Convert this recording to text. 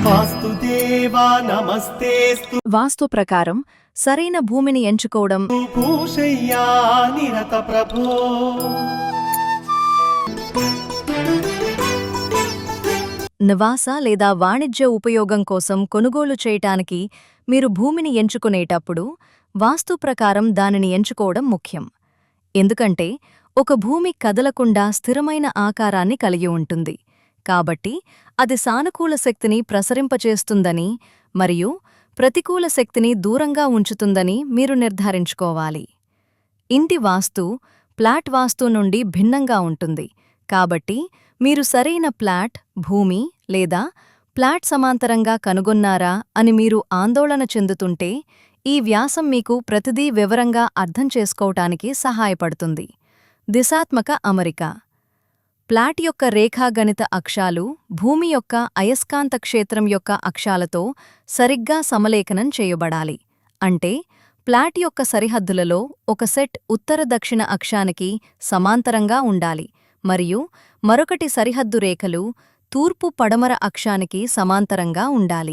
వాస్తుదేవా నమస్తేస్తు. వాస్తు ప్రకారం సరైన భూమిని ఎంచుకోవడం. భూషయ్యా నిరత ప్రభో. నివాస లేదా వాణిజ్య ఉపయోగం కోసం కొనుగోలు చేయటానికి మీరు భూమిని ఎంచుకునేటప్పుడు వాస్తు ప్రకారం దానిని ఎంచుకోవడం ముఖ్యం. ఎందుకంటే ఒక భూమి కదలకుండా స్థిరమైన ఆకారాన్ని కలిగి ఉంటుంది. కాబట్టి అది సానుకూల శక్తిని ప్రసరింపచేస్తుందని మరియు ప్రతికూల శక్తిని దూరంగా ఉంచుతుందని మీరు నిర్ధారించుకోవాలి. ఇంటి వాస్తు ప్లాట్ వాస్తు నుండి భిన్నంగా ఉంటుంది. కాబట్టి మీరు సరైన ప్లాట్, భూమి లేదా ప్లాట్ సమాంతరంగా కనుగొన్నారా అని మీరు ఆందోళన చెందుతుంటే ఈ వ్యాసం మీకు ప్రతిదీ వివరంగా అర్థం చేసుకోవటానికి సహాయపడుతుంది. దిశాత్మక అమరిక. ప్లాట్ యొక్క రేఖాగణిత అక్షాలు భూమి యొక్క అయస్కాంత క్షేత్రం యొక్క అక్షాలతో సరిగ్గా సమలేఖనం చేయబడాలి. అంటే ప్లాట్ యొక్క సరిహద్దులలో ఒక సెట్ ఉత్తర దక్షిణ అక్షానికి సమాంతరంగా ఉండాలి మరియు మరొకటి సరిహద్దు రేఖలు తూర్పు పడమర అక్షానికి సమాంతరంగా ఉండాలి.